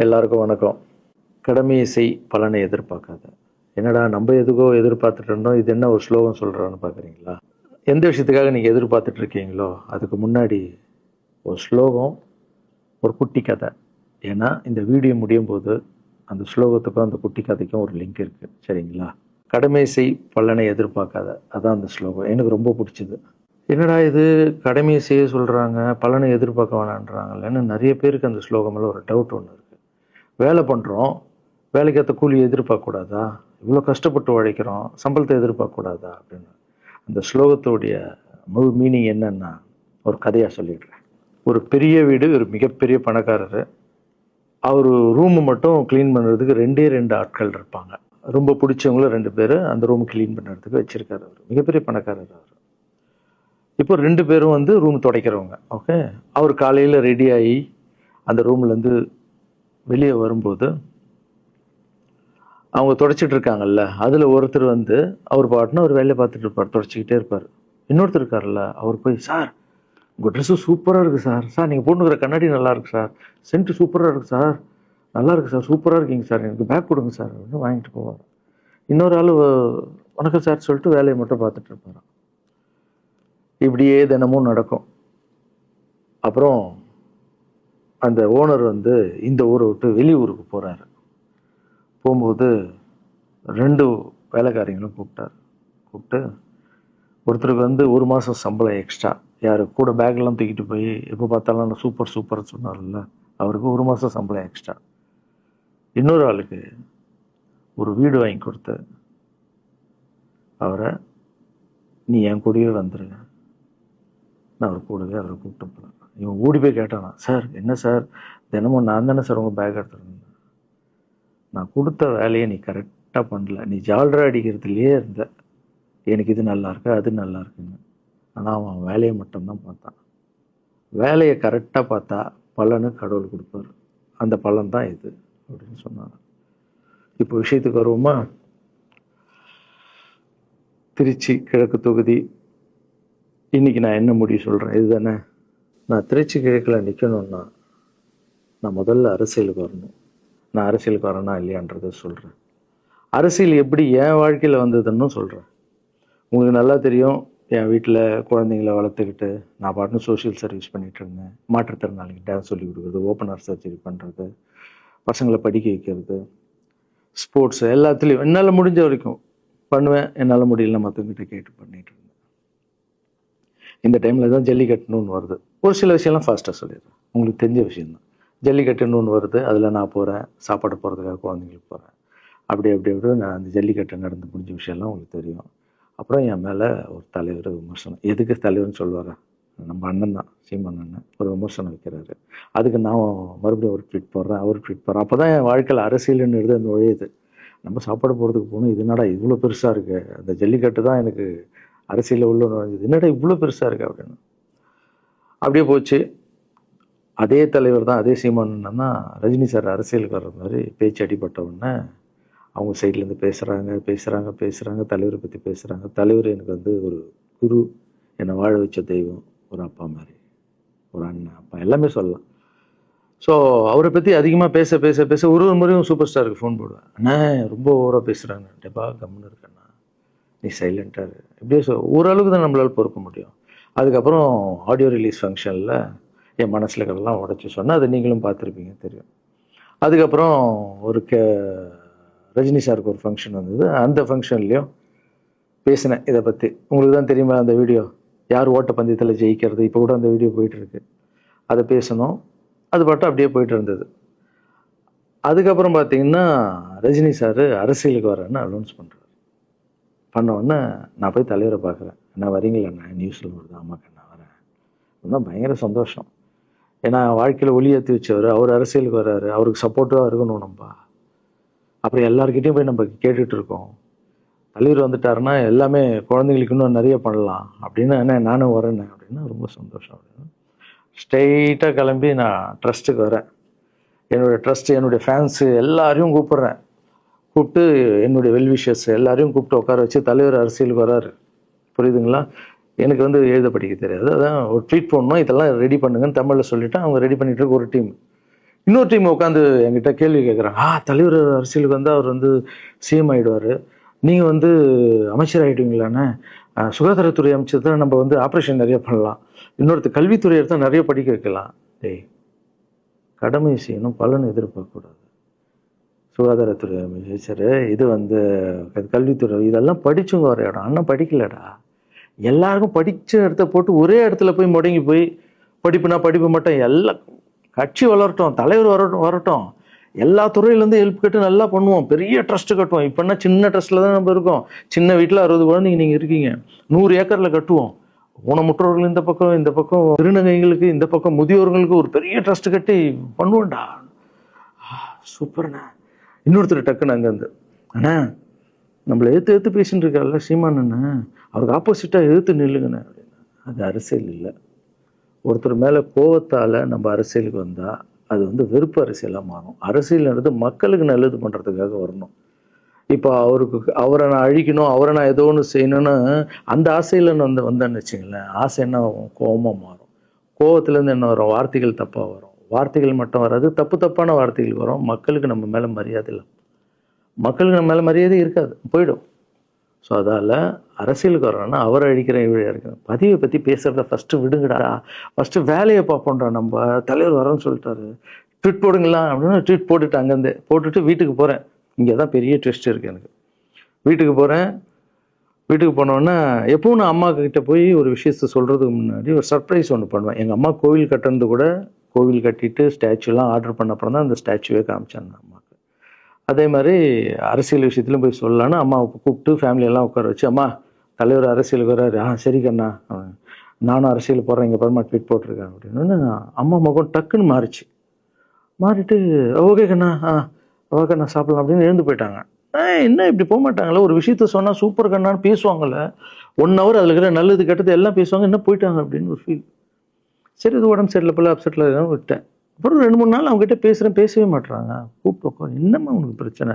எல்லாருக்கும் வணக்கம். கடமையை செய் பலனை எதிர்பார்க்காத. என்னடா நம்ம எதுக்கோ எதிர்பார்த்துட்டு இருந்தோம், இது என்ன ஒரு ஸ்லோகம் சொல்கிறான்னு பார்க்குறீங்களா? எந்த விஷயத்துக்காக நீங்கள் எதிர்பார்த்துட்டு இருக்கீங்களோ அதுக்கு முன்னாடி ஒரு ஸ்லோகம், ஒரு குட்டி கதை. ஏன்னா இந்த வீடியோ முடியும் போது அந்த ஸ்லோகத்துக்கும் அந்த குட்டி கதைக்கும் ஒரு லிங்க் இருக்குது, சரிங்களா? கடமை செய் பலனை எதிர்பார்க்காத, அதான் அந்த ஸ்லோகம். எனக்கு ரொம்ப பிடிச்சிது. என்னடா இது, கடமையை செய்ய சொல்கிறாங்க, பலனை எதிர்பார்க்க வேணான்றாங்கல்லன்னு நிறைய பேருக்கு அந்த ஸ்லோகமில் ஒரு டவுட் ஒன்று இருக்குது. வேலை பண்ணுறோம், வேலைக்கேற்ற கூலி எதிர்பார்க்கக்கூடாதா? இவ்வளோ கஷ்டப்பட்டு உழைக்கிறோம், சம்பளத்தை எதிர்பார்க்கக்கூடாதா அப்படின்னு. அந்த ஸ்லோகத்துடைய முழு மீனிங் என்னன்னா ஒரு கதையாக சொல்லிடுறேன். ஒரு பெரிய வீடு, ஒரு மிகப்பெரிய பணக்காரர். அவர் ரூமு மட்டும் க்ளீன் பண்ணுறதுக்கு ரெண்டு ஆட்கள் இருப்பாங்க. ரொம்ப பிடிச்சவங்களும் 2 பேர் அந்த ரூம் க்ளீன் பண்ணுறதுக்கு வச்சுருக்காரு. அவர் மிகப்பெரிய பணக்காரர். அவர் இப்போ 2 பேரும் வந்து ரூம் துடைக்கிறவங்க. ஓகே, அவர் காலையில் ரெடி ஆகி அந்த ரூம்லேருந்து வெளியே வரும்போது அவங்க துடைச்சிட்டு இருக்காங்கல்ல, அதில் ஒருத்தர் வந்து அவர் பாட்டுன்னு ஒரு வேலையை பார்த்துட்டு இருப்பார், துடைச்சிக்கிட்டே இருப்பார். இன்னொருத்தர் இருக்கார்ல, அவர் போய், சார் உங்கள் ட்ரெஸ்ஸு சூப்பராக இருக்குது சார், சார் நீங்கள் போட்டுக்கிற கண்ணாடி நல்லா இருக்கு சார், சென்ட்டு சூப்பராக இருக்குது சார், நல்லா இருக்குது சார், சூப்பராக இருக்கீங்க சார், எனக்கு பேக் கொடுங்க சார் அப்படின்னு வாங்கிட்டு போவார். இன்னொரு ஆள் வணக்கம் சார் சொல்லிட்டு வேலையை மட்டும் பார்த்துட்டு இருப்பார். இப்படியே தினமும் நடக்கும். அப்புறம் அந்த ஓனர் வந்து இந்த ஊரை விட்டு வெளியூருக்கு போகிறாரு. போகும்போது 2 வேலைக்காரங்களும் கூப்பிட்டு ஒருத்தருக்கு வந்து 1 மாதம் சம்பளம் எக்ஸ்ட்ரா, யார் கூட பேக்லாம் தூக்கிட்டு போய் எப்போ பார்த்தாலும் நான் சூப்பர்னு சொன்னார்ல, அவருக்கு 1 மாதம் சம்பளம் எக்ஸ்ட்ரா. இன்னொரு ஆளுக்கு ஒரு வீடு வாங்கி கொடுத்து அவரை, நீ என் கூடவே வந்துருங்க, நான் அவர் கூடவே அவரை கூப்பிட்டு போகிறேன். இவன் ஓடி போய் கேட்டானா, சார் என்ன சார் தினமும் நான் தானே சார் உங்கள் பேக் எடுத்துருந்தேன், நான் கொடுத்த வேலையை நீ கரெக்டாக பண்ணல, நீ ஜால்ரா அடிக்கிறதுலையே இருந்த, எனக்கு இது நல்லா இருக்கு அது நல்லா இருக்குன்னு. ஆனால் அவன் வேலையை மட்டும்தான் பார்த்தான். வேலையை கரெக்டாக பார்த்தா பலனு கடவுள் கொடுப்பார், அந்த பலன் தான் இது அப்படின்னு சொன்னான். இப்போ விஷயத்துக்கு வருவோமா? திருச்சி கிழக்கு தொகுதி. இன்னைக்கு நான் என்ன முடிவு சொல்கிறேன் இதுதானே. நான் திருச்சி கிழக்கில் நிற்கணும்னா நான் முதல்ல அரசியலுக்கு வரணும். நான் அரசியலுக்கு வரேனா இல்லையான்றதை சொல்கிறேன். அரசியல் எப்படி என் வாழ்க்கையில் வந்ததுன்னு சொல்கிறேன். உங்களுக்கு நல்லா தெரியும், என் வீட்டில் குழந்தைங்கள வளர்த்துக்கிட்டு நான் பாட்டுன்னு சோஷியல் சர்வீஸ் பண்ணிகிட்டு இருந்தேன். மாற்றுத்திறனாளிக்கு டான்ஸ் சொல்லி கொடுக்குறது, ஓப்பனர் சர்ஜரி பண்ணுறது, பசங்களை படிக்க வைக்கிறது, ஸ்போர்ட்ஸு, எல்லாத்துலேயும் என்னால் முடிஞ்ச வரைக்கும் பண்ணுவேன். என்னால் முடியல மற்றவங்கிட்ட கேட்டு பண்ணிகிட்டு இருந்தேன். இந்த டைமில் தான் ஜல்லிக்கட்டுன்னு ஒன்று வருது. ஒரு சில விஷயம்லாம் ஃபாஸ்ட்டாக சொல்லிடுறேன், உங்களுக்கு தெரிஞ்ச விஷயந்தான். ஜல்லிக்கட்டுன்னு ஒன்று வருது, அதில் நான் போகிறேன், சாப்பாடு போகிறதுக்காக குழந்தைங்களுக்கு போகிறேன். அப்படி நான் அந்த ஜல்லிக்கட்டு நடந்து முடிஞ்ச விஷயம்லாம் உங்களுக்கு தெரியும். அப்புறம் என் மேலே ஒரு தலைவர் விமர்சனம், எதுக்கு தலைவர்னு சொல்லுவாரா, நம்ம அண்ணன் தான், சீமான் அண்ணன் ஒரு விமர்சனம் வைக்கிறாரு. அதுக்கு நான் மறுபடியும் ஒரு ட்வீட் போடுறேன், அவர் ட்வீட் போடுறேன். அப்போ தான் என் வாழ்க்கையில் அரசியல்னு எடுத்து அந்த நுழையுது. நம்ம சாப்பாடு போகிறதுக்கு போகணும், இது என்னடா இவ்வளோ பெருசாக இருக்குது, அந்த ஜல்லிக்கட்டு தான் எனக்கு அரசியலில் உள்ள நுழைஞ்சது, என்னடா இவ்வளோ பெருசாக இருக்குது அப்படின்னு. அப்படியே போச்சு. அதே தலைவர் தான், அதே சீமான் தான் ரஜினி சார் அரசியலுக்கு வர்ற மாதிரி பேச்சு அடிபட்ட உடனே அவங்க சைட்லேருந்து பேசுகிறாங்க, தலைவரை பற்றி பேசுகிறாங்க. தலைவர் எனக்கு வந்து ஒரு குரு, என்னை வாழ வச்ச தெய்வம், ஒரு அப்பா மாதிரி, ஒரு அண்ணன், அப்பா எல்லாமே சொல்லலாம். ஸோ அவரை பற்றி அதிகமாக பேச ஒரு முறையும் சூப்பர் ஸ்டாருக்கு ஃபோன் போடுவேன், அண்ணா ரொம்ப ஓவராக பேசுகிறாங்க, டெபா கம்முன்னு இருக்கண்ணா, நீ சைலண்ட்டாக இப்படியே ஓரளவுக்கு தான் நம்மளால் பொறுக்க முடியும். அதுக்கப்புறம் ஆடியோ ரிலீஸ் ஃபங்க்ஷனில் என் மனசில் கடலாம் உடச்சி சொன்னேன், அதை நீங்களும் பார்த்துருப்பீங்க, தெரியும். அதுக்கப்புறம் ஒரு ரஜினி சாருக்கு ஒரு ஃபங்க்ஷன் வந்தது, அந்த ஃபங்க்ஷன்லேயும் பேசினேன் இதை பற்றி. உங்களுக்கு தான் தெரியுமா அந்த வீடியோ, யார் ஓட்டப்பந்தயத்தில் ஜெயிக்கிறது, இப்போ கூட அந்த வீடியோ போயிட்டுருக்கு. அதை பேசணும், அது பாட்டும் அப்படியே போயிட்டு இருந்தது. அதுக்கப்புறம் பார்த்தீங்கன்னா ரஜினி சார் அரசியலுக்கு வரேன்னு அனௌன்ஸ் பண்ணுறாரு. பண்ணோடனே நான் போய் தலைவரை பார்க்குறேன், என்ன வரீங்களா, நான் நியூஸில் வருது, ஆமாக்கா நான் வரேன். இன்னும் பயங்கர சந்தோஷம். ஏன்னா வாழ்க்கையில் ஒளி ஏற்றி வச்சவர், அவர் அரசியலுக்கு வர்றாரு, அவருக்கு சப்போர்ட்டிவாக இருக்கணும் நம்ம. அப்புறம் எல்லாருக்கிட்டையும் போய் நம்ம கேட்டுட்டு இருக்கோம், தலைவர் வந்துட்டாருன்னா எல்லாமே குழந்தைங்களுக்கு இன்னும் நிறைய பண்ணலாம் அப்படின்னு, என்ன நானும் வரேன்னு அப்படின்னா ரொம்ப சந்தோஷம் அப்படின்னு ஸ்ட்ரெயிட்டாக கிளம்பி நான் ட்ரஸ்ட்டுக்கு வரேன். என்னுடைய ட்ரஸ்ட்டு, என்னுடைய ஃபேன்ஸு எல்லாரையும் கூப்பிட்டு என்னுடைய வெல்விஷர்ஸ் எல்லாரையும் கூப்பிட்டு உட்கார வச்சு, தலைவர் அரசியலுக்கு வராரு, புரியுதுங்களா? எனக்கு வந்து எழுத படிக்க தெரியாது, அதான் ஒரு ட்வீட் பண்ணணும், இதெல்லாம் ரெடி பண்ணுங்கன்னு தமிழில் சொல்லிவிட்டு அவங்க ரெடி பண்ணிட்டு இருக்க ஒரு டீம். இன்னொரு டீம் உட்காந்து என்கிட்ட கேள்வி கேட்குறாங்க, தலைவர் அரசியலுக்கு வந்து அவர் வந்து சிஎம் ஆகிடுவார், நீங்கள் வந்து அமைச்சர் ஆகிடுவீங்களாண்ணே, சுகாதாரத்துறை அமைச்சர் தான் நம்ம வந்து ஆப்ரேஷன் நிறைய பண்ணலாம், இன்னொருத்தர் கல்வித்துறை எடுத்தால் நிறைய படிக்க வைக்கலாம். டேய், கடமை செய்யணும், பலன் எதிர்பார்க்கக்கூடாது. சுகாதாரத்துறை அமைச்சர், இது வந்து கல்வித்துறை, இதெல்லாம் படிச்சுங்க வர இடம். அண்ணன் படிக்கலடா. எல்லாருக்கும் படித்த இடத்த போட்டு ஒரே இடத்துல போய் முடங்கி போய் படிப்புனா படிப்பு மட்டும், எல்லாம் கட்சி வளரட்டும், தலைவர் வரட்டும், எல்லா துறையிலேருந்து ஹெல்ப் கேட்டு நல்லா பண்ணுவோம், பெரிய ட்ரஸ்ட்டு கட்டுவோம். இப்போன்னா சின்ன ட்ரஸ்ட்டில் தான் நம்ம இருக்கோம். சின்ன வீட்டில் 60 குழந்தைங்க நீங்கள் இருக்கீங்க, 100 ஏக்கரில் கட்டுவோம். ஊனமுற்றோர்கள் இந்த பக்கம் திருநங்கைகளுக்கு, இந்த பக்கம் முதியோர்களுக்கு ஒரு பெரிய ட்ரஸ்ட் கட்டி பண்ணுவோம்டா. சூப்பர்ண்ணா. இன்னொருத்தர் டக்குன்னு அங்கேருந்து, அண்ணா நம்மளை எதிர்த்து பேசின்னு இருக்கார்ல சீமான் அண்ணா, அவருக்கு ஆப்போசிட்டாக எதிர்த்து நில்லுங்கண்ணே அப்படின்னா. அது அரசியல் இல்லை. ஒருத்தர் மேலே கோவத்தால் நம்ம அரசியலுக்கு வந்தால் அது வந்து வெறுப்பு அரசியலாக மாறும். அரசியல்ன்றது மக்களுக்கு நல்லது பண்ணுறதுக்காக வரணும். இப்போ அவரை நான் அழிக்கணும், அவரை நான் ஏதோ ஒன்று செய்யணும்னு அந்த ஆசையில் வந்தேன்னு வச்சுங்களேன், ஆசை என்ன ஆகும், கோபமாக மாறும். கோபத்துலேருந்து என்ன வரும், வார்த்தைகள் தப்பாக வரும். வார்த்தைகள் மட்டும் வராது, தப்பான வார்த்தைகள் வரும். மக்களுக்கு நம்ம மேலே மரியாதை இல்லை, மக்களுக்கு நம்ம மேலே மரியாதை இருக்காது, போயிடும். ஸோ அதால் அரசியலுக்கு வரணும்னா அவரை அழிக்கிற இவழியாக இருக்கு. பதிவை பற்றி பேசுகிறத ஃபஸ்ட்டு விடுங்கடா, ஃபஸ்ட்டு வேலையை பார்ப்போம்டா. நம்ம தலைவர் வரேன்னு சொல்லிட்டாரு, ட்வீட் போடுங்களா அப்படின்னு ட்வீட் போட்டுட்டு அங்கேருந்து போட்டுட்டு வீட்டுக்கு போகிறேன். இங்கே தான் பெரிய ட்விஸ்ட் இருக்குது எனக்கு. வீட்டுக்கு போகிறேன். வீட்டுக்கு போனோன்னா எப்பவும் நான் அம்மா கிட்ட போய் ஒரு விஷயத்த சொல்கிறதுக்கு முன்னாடி ஒரு சர்ப்ரைஸ் ஒன்று பண்ணுவேன். எங்கள் அம்மா கோவில் கட்டுறது கூட, கோவில் கட்டிட்டு ஸ்டாச்சுலாம் ஆர்டர் பண்ண அப்புறம் தான் அந்த ஸ்டாச்சுவே காமிச்சாங்க அம்மாவுக்கு. அதே மாதிரி அரசியல் விஷயத்துலையும் போய் சொல்லலான்னு அம்மாவை கூப்பிட்டு ஃபேமிலியெல்லாம் உட்கார வச்சு, அம்மா தலைவர் அரசியலுக்கு வர்றாரு, சரி கண்ணா, நானும் அரசியல் போடுறேன், இங்கே பரமா ட்வீட் போட்டிருக்கேன் அப்படின்னு அம்மா முகம் டக்குன்னு மாறிச்சு. மாறிட்டு ஓகே கண்ணா, ஓகே நான் சாப்பிடலாம் அப்படின்னு எழுந்து போயிட்டாங்க. என்ன இப்படி போக மாட்டாங்களே, ஒரு விஷயத்த சொன்னால் சூப்பர் கண்ணான்னு பேசுவாங்கள்ல, 1 hour அதில் இருக்கிற நல்லது கெட்டது எல்லாம் பேசுவாங்க, என்ன போயிட்டாங்க அப்படின்னு ஒரு ஃபீல். சரி இது உடம்பு சரியில்லை போல, அப்செட்டில் இருக்கான்னு விட்டேன். அப்புறம் 2-3 நாள் அவங்ககிட்ட பேசவே மாட்டுறாங்க. கூப்பிட்டு என்னம்மா உனக்கு பிரச்சனை,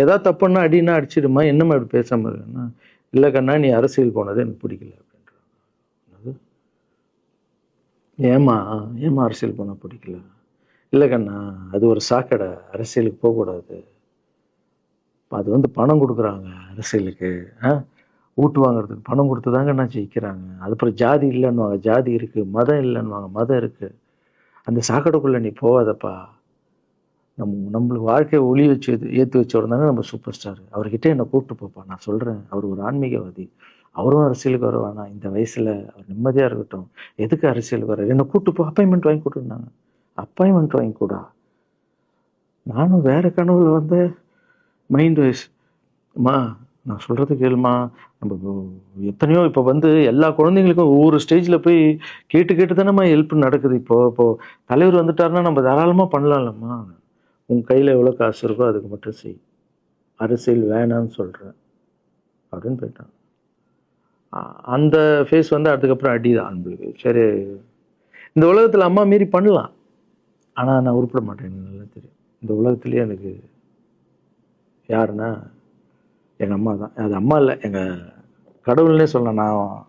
ஏதாவது தப்புன்னா அடின்னா அடிச்சிடுமா, என்னம்மா இப்படி பேசாமல் இருக்குன்னா, இல்லை கண்ணா நீ அரசியல் போனது எனக்கு பிடிக்கல அப்படின்றாங்க. ஏமா அரசியல் போனால் பிடிக்கல? இல்லை கண்ணா அது ஒரு சாக்கடை, அரசியலுக்கு போகக்கூடாது, அது வந்து பணம் கொடுக்குறாங்க அரசியலுக்கு, ஊட்டு வாங்குறதுக்கு பணம் கொடுத்து தாங்க நான் ஜெயிக்கிறாங்க. அதுக்கப்புறம் ஜாதி இல்லைன்னுவாங்க, ஜாதி இருக்குது, மதம் இல்லைன்னுவாங்க, மதம் இருக்குது. அந்த சாக்கடைக்குள்ளே நீ போகாதப்பா. நம்மளுக்கு வாழ்க்கையை ஒளி வச்சு ஏற்றி வச்சவர் தாங்க நம்ம சூப்பர் ஸ்டார், அவர்கிட்ட என்னை கூப்பிட்டு போப்பா, நான் சொல்கிறேன், அவர் ஒரு ஆன்மீகவாதி, அவரும் அரசியலுக்கு வருவானா, இந்த வயசில் அவர் நிம்மதியாக இருக்கட்டும், எதுக்கு அரசியலுக்கு வர்றாரு, என்னை கூப்பிட்டு போ, அப்பாயின்மெண்ட் வாங்கி கொடுத்துருந்தாங்க. அப்பாயின்மெண்ட் வாங்கி கூட நானும் வேறு கனவுல வந்து மைண்ட் வைஸ், அம்மா நான் சொல்கிறது கேளுமா, நம்ம எத்தனையோ இப்போ வந்து எல்லா குழந்தைங்களுக்கும் ஒவ்வொரு ஸ்டேஜில் போய் கேட்டு தானேம்மா ஹெல்ப் நடக்குது. இப்போது தலைவர் வந்துட்டாருன்னா நம்ம தாராளமாக பண்ணலாம்லம்மா, உன் கையில் எவ்வளோ காசு இருக்கோ அதுக்கு மட்டும் செய், அரசியல் வேணான்னு சொல்கிறேன் அப்படின்னு போயிட்டான். அந்த ஃபேஸ் வந்து அதுக்கப்புறம் அடிதான் நம்மளுக்கு. சரி இந்த உலகத்தில் அம்மா மீறி பண்ணலாம், ஆனால் நான் உருப்பிட மாட்டேன், எனக்கு நல்லா தெரியும். இந்த உலகத்துலேயே எனக்கு யாருன்னா எங்கள் அம்மா தான். அது அம்மா இல்லை, எங்கள் கடவுள்னே சொல்லலாம், நான்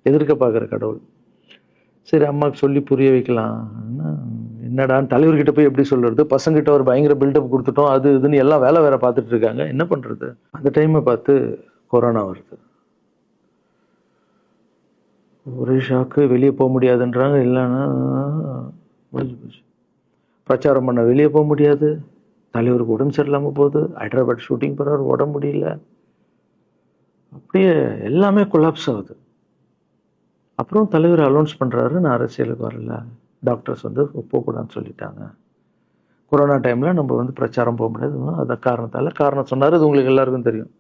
எதிர்க்க பார்க்குற கடவுள். சரி அம்மாவுக்கு சொல்லி புரிய வைக்கலாம், என்னடான்னு தலைவர்கிட்ட போய் எப்படி சொல்கிறது, பசங்கிட்ட ஒரு பயங்கர பில்டப் கொடுத்துட்டோம், அது இதுன்னு எல்லாம் வேற பார்த்துட்டு இருக்காங்க, என்ன பண்ணுறது. அந்த டைமை பார்த்து கொரோனா வருது, ஒரே ஷாக்கு, வெளியே போக முடியாதுன்றாங்க, இல்லைன்னா முடிஞ்சு போச்சு. பிரச்சாரம் பண்ண வெளியே போக முடியாது, தலைவருக்கு உடம்பு சரியில்லாமல் போகுது, ஹைதராபாத் ஷூட்டிங் போகிறாரு, உடம்பு முடியல, அப்படியே எல்லாமே கொலாப்ஸ் ஆகுது. அப்புறம் தலைவர் அலௌன்ஸ் பண்ணுறாரு, நான் அரசியலுக்கு வரல, டாக்டர்ஸ் வந்து போகக்கூடாதுன்னு சொல்லிட்டாங்க, கொரோனா டைமில் நம்ம வந்து பிரச்சாரம் போக முடியாது, அந்த காரணம் சொன்னார், இது உங்களுக்கு எல்லாருக்கும் தெரியும்.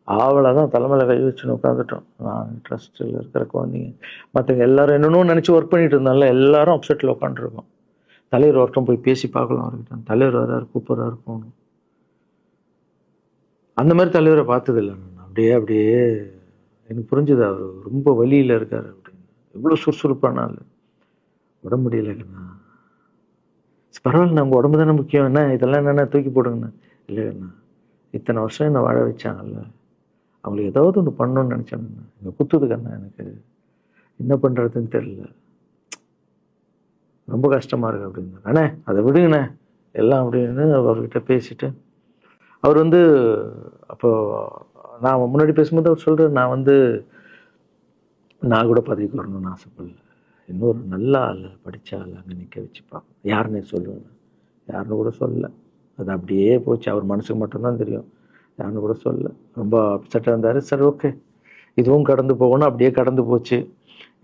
ஆவலை தான் தலைமையில் கை வச்சுன்னு உட்காந்துட்டோம். நான் ட்ரஸ்ட்டில் இருக்கிற குழந்தைங்க மற்றவங்க எல்லாரும் என்னென்னோ நினச்சி ஒர்க் பண்ணிட்டு இருந்தால எல்லாரும் அப்செட்டில் உட்காந்துருக்கோம். தலைவர் ஒருத்தம் போய் பேசி பார்க்கலாம் அவர்கிட்ட, தலைவர் வர்றாரு கூப்பிட்றாரு போகணும். அந்த மாதிரி தலைவரை பார்த்ததில்லை நான். அப்படியே எனக்கு புரிஞ்சுது, அவர் ரொம்ப வலியில் இருக்கார் அப்படின்னு. எவ்வளோ சுறுசுறுப்பானால் உடம்பு முடியலைங்கண்ணா, பரவாயில்ல உங்கள் உடம்பு தானே முக்கியம், என்ன இதெல்லாம் என்னென்ன தூக்கி போடுங்கண்ணா. இல்லைங்கண்ணா இத்தனை வருஷம் என்னை வாழ வச்சாங்கல்ல, அவங்களுக்கு ஏதாவது ஒன்று பண்ணணும்னு நினச்சாங்கண்ணா, இங்கே குத்துதுக்கண்ணா, எனக்கு என்ன பண்ணுறதுன்னு தெரியல, ரொம்ப கஷ்டமாக இருக்குது அப்படின்னா. அண்ணே அதை விடுங்கண்ணே, எல்லாம் அப்படின்னு அவர்கிட்ட பேசிட்டு அவர் வந்து அப்போ நான் முன்னாடி பேசும்போது அவர் சொல்கிறார், நான் கூட பதவிக்கு வரணும்னு ஆசைப்படல, இன்னொரு நல்ல ஆள் படித்த ஆள் அங்கே நிற்க வச்சுப்பாங்க, யாருன்னே சொல்லுவேன், யாருன்னு கூட சொல்லலை. அது அப்படியே போச்சு, அவர் மனசுக்கு மட்டும்தான் தெரியும், யாருன்னு கூட சொல்லலை. ரொம்ப அப்செட்டாக இருந்தார். சரி ஓகே, இதுவும் கடந்து போகணும். அப்படியே கடந்து போச்சு.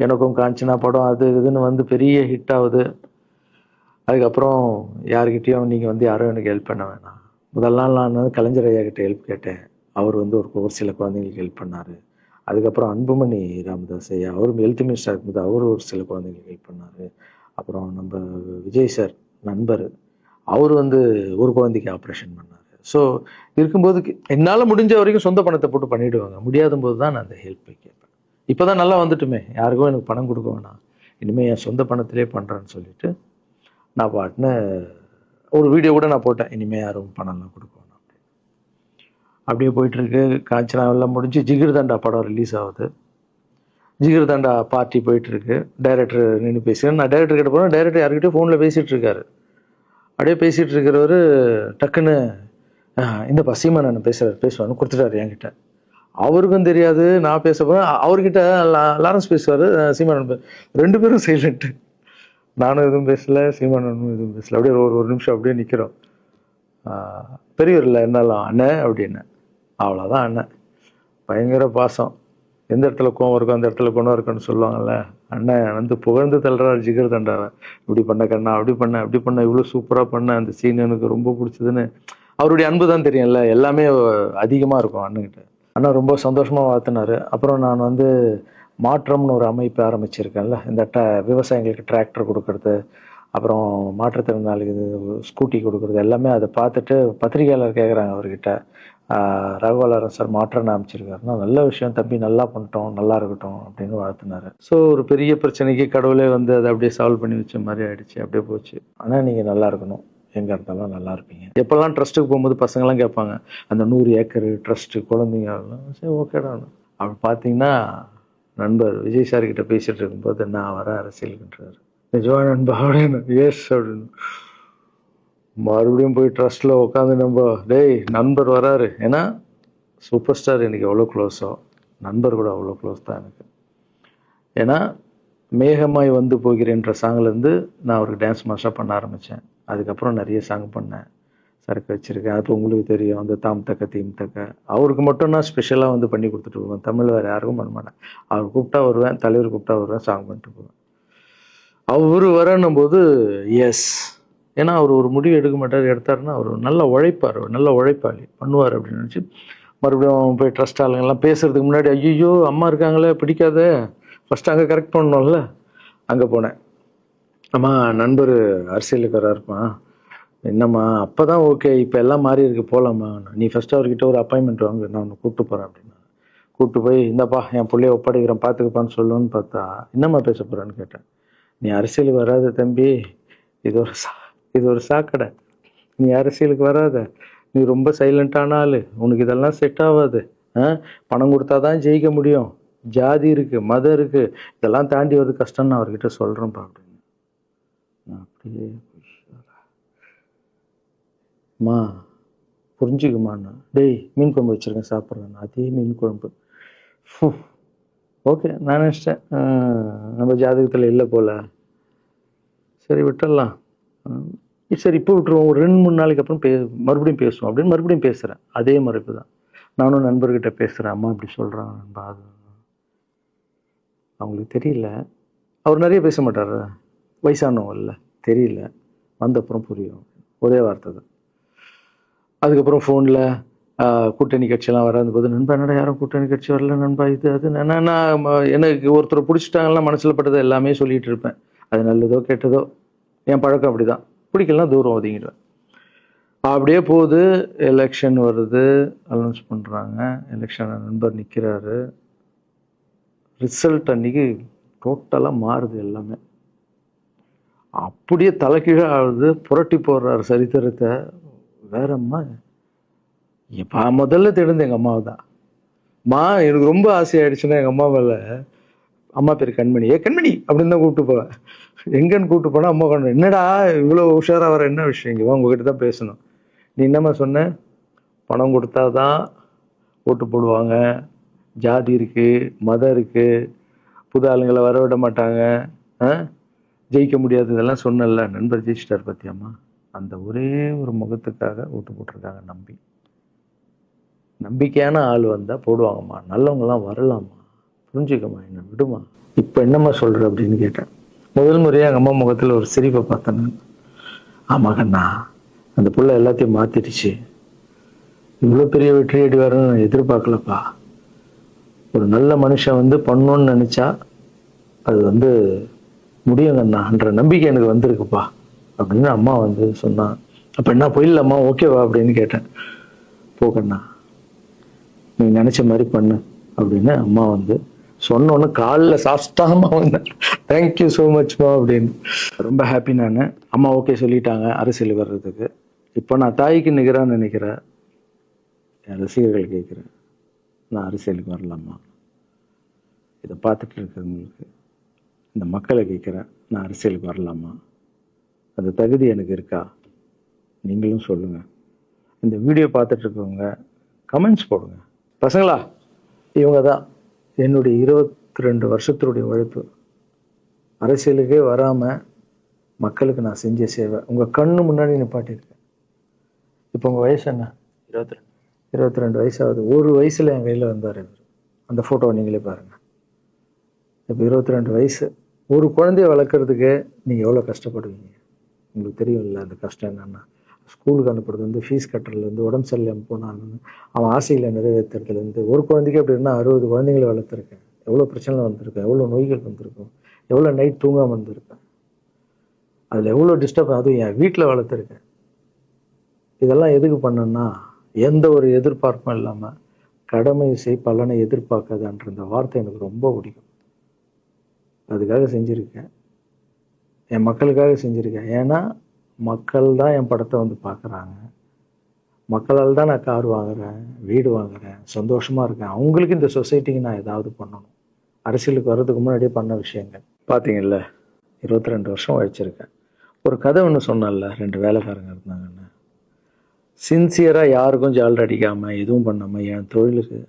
எனக்கும் காஞ்சனா படம் அது இதுன்னு பெரிய ஹிட் ஆகுது. அதுக்கப்புறம் யாருக்கிட்டேயும் நீங்கள் யாரும் எனக்கு ஹெல்ப் பண்ண வேணாம். முதல் நாள் நான் கலைஞர் ஐயா கிட்ட ஹெல்ப் கேட்டேன். அவர் ஒரு சில குழந்தைங்களுக்கு ஹெல்ப் பண்ணார். அதுக்கப்புறம் அன்புமணி ராமதாஸ் ஐயா, அவரும் ஹெல்த் மினிஸ்டர் இருக்கும்போது அவர் ஒரு சில குழந்தைங்களுக்கு ஹெல்ப் பண்ணார். அப்புறம் நம்ம விஜய் சார் நண்பர், அவர் ஒரு குழந்தைக்கு ஆப்ரேஷன் பண்ணார். ஸோ இருக்கும்போது என்னால் முடிஞ்ச வரைக்கும் சொந்த பணத்தை போட்டு பண்ணிவிடுவாங்க. முடியாத போது தான் நான் அந்த ஹெல்ப்பை கேட்பேன். இப்போ தான் நல்லா வந்துட்டுமே, யாருக்கும் எனக்கு பணம் கொடுக்க வேணாம், இனிமேல் என் சொந்த பணத்திலே பண்ணுறேன்னு சொல்லிட்டு நான் பாட்டுன்னு ஒரு வீடியோ கூட நான் போட்டேன், இனிமேல் யாரும் பணம்லாம் கொடுக்க வேணாம் அப்படின்னு. அப்படியே போயிட்டுருக்கு. காஞ்சனா எல்லாம் முடிஞ்சு ஜிகிர் தண்டா படம் ரிலீஸ் ஆகுது. ஜிகிர் தண்டா பார்ட்டி போயிட்டுருக்கு. டைரக்டர் நின்று பேசுகிறேன். நான் டைரக்டர் கிட்ட போகிறேன். டைரக்டர் யார்கிட்டயோ ஃபோனில் பேசிகிட்டு இருக்காரு. அப்படியே பேசிகிட்டு இருக்கிறவர் டக்குன்னு இந்த சீமானன் பேசுவான்னு கொடுத்துட்டாரு என்கிட்ட. அவருக்கும் தெரியாது நான் பேச போகிறேன். அவர்கிட்ட லாரன்ஸ் பேசுவார், சீமானன் ரெண்டு பேரும் சைலண்ட்டு. நானும் எதுவும் பேசலை, சீமானனும் எதுவும் பேசலை. அப்படியே ஒரு நிமிஷம் அப்படியே நிற்கிறோம். பெரியவர் இல்லை என்னாலும் அண்ணன் அப்படின்னு, அவ்வளோதான் அண்ணன். பயங்கர பாசம். எந்த இடத்துல கோவம் இருக்கும் அந்த இடத்துல குணம் இருக்குன்னு சொல்லுவாங்கள்ல. அண்ணன் புகழ்ந்து தள்ளுறாரு ஜிகர் தண்டாவை. இப்படி பண்ண கண்ணா, அப்படி பண்ண இவ்வளோ சூப்பராக பண்ண, அந்த சீன் எனக்கு ரொம்ப பிடிச்சதுன்னு. அவருடைய அன்பு தான் தெரியும்ல, எல்லாமே அதிகமாக இருக்கும் அண்ணன்கிட்ட. அண்ணா ரொம்ப சந்தோஷமாக வாழ்த்தினார். அப்புறம் நான் மாற்றம்னு ஒரு அமைப்பு ஆரம்பிச்சிருக்கேன்ல, இந்த விவசாயிகளுக்கு டிராக்டர் கொடுக்கறது, அப்புறம் மாற்றுத்திறனாளிக்கு ஸ்கூட்டி கொடுக்குறது, எல்லாமே அதை பார்த்துட்டு பத்திரிகையாளர் கேட்குறாங்க அவர்கிட்ட, ரகுவலரன் சார் மாற்றம்னு அமைச்சிருக்காருன்னா, நல்ல விஷயம் தம்பி, நல்லா பண்ணிட்டோம், நல்லா இருக்கட்டும் அப்படின்னு வாழ்த்தினார். ஸோ ஒரு பெரிய பிரச்சனைக்கு கடவுளே அதை அப்படியே சால்வ் பண்ணி வச்ச மாதிரி ஆயிடுச்சு. அப்படியே போச்சு. ஆனால் நீங்கள் நல்லா இருக்கணும், எங்கே இருந்தாலும் நல்லா இருப்பீங்க. எப்போல்லாம் ட்ரஸ்ட்டுக்கு போகும்போது பசங்கள்லாம் கேட்பாங்க, அந்த 100 ஏக்கர் ட்ரஸ்ட்டு குழந்தைங்க, சரி ஓகேடா. அப்படி பார்த்தீங்கன்னா நண்பர் விஜய் சார் கிட்ட பேசிட்டு இருக்கும்போது, நான் வர அரசியலுக்குன்றாரு. நிஜமா நண்பா அப்படின்னு. எஸ் அப்படின்னு. மறுபடியும் போய் ட்ரஸ்ட்டில் உட்காந்து டேய் நண்பர் வராரு. ஏன்னா சூப்பர் ஸ்டார் எனக்கு எவ்வளோ க்ளோஸோ, நண்பர் கூட அவ்வளோ க்ளோஸ் தான் எனக்கு. ஏன்னா மேகமாய் போகிறேன்ற சாங்லேருந்து நான் அவருக்கு டான்ஸ் மாஸ்டராக பண்ண ஆரம்பித்தேன். அதுக்கப்புறம் நிறைய சாங் பண்ணேன், சரக்கு வச்சுருக்கேன். அது உங்களுக்கு தெரியும், அந்த தாம் தக்க தீம் தக்க. அவருக்கு மட்டும் நான் ஸ்பெஷலாக பண்ணி கொடுத்துட்டு போவேன். தமிழ் வேறு யாருக்கும் பண்ண மாட்டேன். அவர் கூப்பிட்டா வருவேன், தலைவர் கூப்பிட்டா வருவேன், சாங் பண்ணிட்டு போவேன். அவர் வரணும் போது எஸ், ஏன்னா அவர் ஒரு முடிவு எடுக்க மாட்டார், எடுத்தாருன்னா அவர் நல்ல உழைப்பார், நல்ல உழைப்பாளி, பண்ணுவார் அப்படின்னு நினச்சி மறுபடியும் போய் ட்ரஸ்ட் ஆளுங்கெல்லாம் பேசுறதுக்கு முன்னாடி, ஐயோ அம்மா இருக்காங்களே பிடிக்காத, ஃபஸ்ட்டு அங்கே கரெக்ட் பண்ணணும்ல. அங்கே போனேன். அம்மா நண்பர் அரசியலுக்கு வராருப்பா, என்னம்மா அப்போ தான் ஓகே, இப்போ எல்லாம் மாறி இருக்கு, போகலாமா, நீ ஃபஸ்ட்டு அவர்கிட்ட ஒரு அப்பாயின்மெண்ட் வாங்க, நான் உன்னை கூப்பிட்டு போகிறேன் அப்படின்னா. கூப்பிட்டு போய் இந்தப்பா என் பிள்ளைய ஒப்படைக்கிறேன் பார்த்துக்கப்பான்னு சொல்லுன்னு பார்த்தா, என்னம்மா பேச போகிறான்னு கேட்டேன். நீ அரசியலுக்கு வராத தம்பி, இது ஒரு சாக்கடை, நீ அரசியலுக்கு வராத, நீ ரொம்ப சைலண்டான ஆள், உனக்கு இதெல்லாம் செட் ஆகாது, பணம் கொடுத்தா தான் ஜெயிக்க முடியும், ஜாதி இருக்குது, மதம் இருக்குது, இதெல்லாம் தாண்டி வருது கஷ்டம்னு நான் அவர்கிட்ட சொல்கிறேன்ப்பா அப்படின்னு. நான் அப்படியே மா புரிஞ்சுக்குமாண்ணா, டேய் மீன் குழம்பு வச்சுருக்கேன் சாப்பிட்றேன், அதே மீன் குழம்பு. ஓகே நான் நினச்சிட்டேன் நம்ம ஜாதகத்தில் இல்லை போல், சரி விட்டுடலாம், சரி இப்போ விட்டுருவோம், ஒரு 2-3 நாளைக்கு அப்புறம் மறுபடியும் பேசுவோம் அப்படின்னு மறுபடியும் பேசுகிறேன். அதே மறுப்பு தான். நானும் நண்பர்கிட்ட பேசுகிறேன், அம்மா இப்படி சொல்கிறாங்க நண்பா, அது அவங்களுக்கு தெரியல, அவர் நிறைய பேச மாட்டார், வயசானவங்க இல்லை, தெரியல, வந்தப்புறம் புரியும், ஒரே வார்த்தை தான். அதுக்கப்புறம் ஃபோனில் கூட்டணி கட்சியெல்லாம் வராது போது, நண்பா என்னடா யாரும் கூட்டணி கட்சி வரல நண்பா, இது அது, நான் எனக்கு ஒருத்தரை பிடிச்சிட்டாங்கன்னா மனசில் பட்டதை எல்லாமே சொல்லிகிட்டு இருப்பேன். அது நல்லதோ கெட்டதோ, என் பழக்கம் அப்படி தான், பிடிக்கலாம் தூரம் ஒதுங்கிடுவேன். அப்படியே போகுது. எலெக்ஷன் வருது, அனௌன்ஸ் பண்ணுறாங்க, எலெக்ஷன் நண்பர் நிற்கிறாரு. ரிசல்ட் அன்றைக்கி டோட்டலாக மாறுது எல்லாமே, அப்படியே தலைகீழாக ஆகுது, புரட்டி போடுறாரு சரித்திரத்தை. வேற அம்மா முதல்ல தெரிந்து எங்கள் அம்மாவை தான். எனக்கு ரொம்ப ஆசையாயிடுச்சுன்னா எங்கள் அம்மா மேலே அம்மா பேர் கண்மணி. கண்மணி அப்படின்னு தான் கூப்பிட்டு போவேன். எங்கன்னு கூப்பிட்டு போனா அம்மா கொண்டு என்னடா இவ்வளோ உஷாரா வர, என்ன விஷயம், இங்கே வா உங்ககிட்ட தான் பேசணும். நீ என்னம்மா சொன்ன, பணம் கொடுத்தாதான் ஓட்டு போடுவாங்க, ஜாதி இருக்கு, மதம் இருக்கு, புது ஆளுங்களை வர விட மாட்டாங்க, ஜெயிக்க முடியாது, இதெல்லாம் சொன்னல. நண்பர் ஜெயிச்சிட்டார் பத்தியாம்மா. அந்த ஒரே ஒரு முகத்துக்காக ஓட்டு போட்டிருக்காங்க. நம்பிக்கையான ஆள் வந்தா போடுவாங்கம்மா, நல்லவங்கலாம் வரலாமா, புரிஞ்சுக்கம்மா, என்ன விடுமா. இப்போ என்னம்மா சொல்ற அப்படின்னு கேட்டேன். முதல் முறையாக எங்கள் அம்மா முகத்தில் ஒரு சிரிப்பை பார்த்தேன் நான். ஆமாங்கண்ணா, அந்த புள்ள எல்லாத்தையும் மாத்திடுச்சு, இவ்வளோ பெரிய வெற்றி அடி வரணும்னு நான் எதிர்பார்க்கலப்பா. ஒரு நல்ல மனுஷன் வந்து பண்ணணும்னு நினைச்சா அது வந்து முடியுங்கண்ணான்ற நம்பிக்கை எனக்கு வந்திருக்குப்பா அப்படின்னு அம்மா வந்து சொன்னான். அப்போ என்ன போயிடலாமா, ஓகேவா அப்படின்னு கேட்டேன். போகண்ணா, நீ நினைச்ச மாதிரி பண்ணு அப்படின்னு அம்மா வந்து சொன்னோன்னு காலில் சாப்பிட்டாமா வந்தேன். தேங்க்யூ ஸோ மச்மா அப்படின்னு. ரொம்ப ஹாப்பி நான். அம்மா ஓகே சொல்லிட்டாங்க அரசியல் வர்றதுக்கு. இப்போ நான் தாய்க்கு நிகரான்னு நினைக்கிறேன். என் ரசிகர்கள் கேட்குறேன், நான் அரசியலுக்கு வரலாமா? இதை பார்த்துட்டு இருக்கிறவங்களுக்கு, இந்த மக்களை கேட்குறேன், நான் அரசியலுக்கு வரலாமா? அந்த தகுதி எனக்கு இருக்கா? நீங்களும் சொல்லுங்கள். இந்த வீடியோ பார்த்துட்டு இருக்கவங்க கமெண்ட்ஸ் போடுங்க. பசங்களா, இவங்க தான் என்னுடைய 22 வருஷத்தினுடைய உழைப்பு. அரசியலுக்கே வராமல் மக்களுக்கு நான் செஞ்ச சேவை உங்கள் கண்ணு முன்னாடி நிப்பாட்டியிருக்கேன். இப்போ உங்கள் வயசு என்ன? 22 வயசாகுது. ஒரு வயசில் என் கையில் வந்தார் இவர். அந்த ஃபோட்டோவை நீங்களே பாருங்கள். இப்போ 22 வயசு. ஒரு குழந்தைய வளர்க்குறதுக்கு நீங்கள் எவ்வளோ கஷ்டப்படுவீங்க உங்களுக்கு தெரியும் இல்லை? அந்த கஷ்டம் என்னென்னா, ஸ்கூலுக்கு அனுப்புறது வந்து, ஃபீஸ் கட்டுறதுலேருந்து, உடம்பு சரியில்லாமல் போனான்னு அவன் ஆசையில் நிறைவேற்றுறதுலேருந்து, ஒரு குழந்தைக்கு அப்படின்னா 60 குழந்தைங்களை வளர்த்துருக்கேன். எவ்வளோ பிரச்சனை வந்திருக்கேன், எவ்வளோ நோய்கள் வந்திருக்கும், எவ்வளோ நைட் தூங்காமல் வந்திருக்கேன், அதில் எவ்வளோ டிஸ்டர்ப், அதுவும் என் வீட்டில் வளர்த்துருக்கேன். இதெல்லாம் எதுக்கு பண்ணேன்னா, எந்த ஒரு எதிர்பார்ப்பும் இல்லாமல் கடமை செய் பலனை எதிர்பார்க்காதான்ற இந்த வார்த்தை எனக்கு ரொம்ப பிடிக்கும். அதுக்காக செஞ்சுருக்கேன், என் மக்களுக்காக செஞ்சுருக்கேன். ஏன்னா மக்கள் தான் என் படத்தை வந்து பார்க்குறாங்க. மக்களால் தான் நான் கார் வாங்குகிறேன், வீடு வாங்குகிறேன், சந்தோஷமாக இருக்கேன். அவங்களுக்கு இந்த சொசைட்டிக்கு நான் ஏதாவது பண்ணணும். அரசியலுக்கு வர்றதுக்கு முன்னாடியே பண்ண விஷயங்கள் பார்த்தீங்கல்ல. 22 வருஷம் உழைச்சிருக்கேன். ஒரு கதை ஒன்று சொன்னேன்ல, 2 வேலைக்காரங்க இருந்தாங்கன்னு. சின்சியராக யாருக்கும் ஜாலர் அடிக்காமல் எதுவும் பண்ணாமல் என் தொழிலுக்கு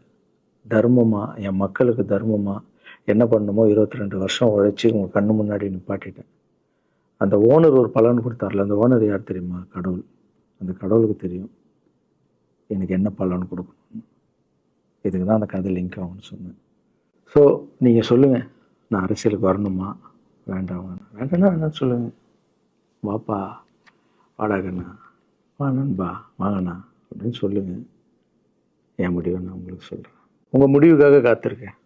தர்மமாக, என் மக்களுக்கு தர்மமாக என்ன பண்ணணுமோ 22 வருஷம் உழைச்சி உங்கள் கண்ணு முன்னாடி நிப்பாட்டிட்டேன். அந்த ஓனர் ஒரு பலன் கொடுத்தார்ல, அந்த ஓனர் யார் தெரியுமா? கடவுள். அந்த கடவுளுக்கு தெரியும் எனக்கு என்ன பலன் கொடுக்கணும். இதுக்கு தான் அந்த கதை லிங்க் ஆகும்னு சொன்னேன். ஸோ நீங்கள் சொல்லுங்கள், நான் அரசியலுக்கு வரணுமா வேண்டாம்? வேண்டாம்னா வேண்டாம்னு சொல்லுங்கள். வாப்பா, வாடாகண்ணா, வா நண்பா, வாங்கண்ணா அப்படின்னு சொல்லுங்கள். என் முடிவை நான் உங்களுக்கு சொல்கிறேன். உங்கள் முடிவுக்காக காத்திருக்கேன்.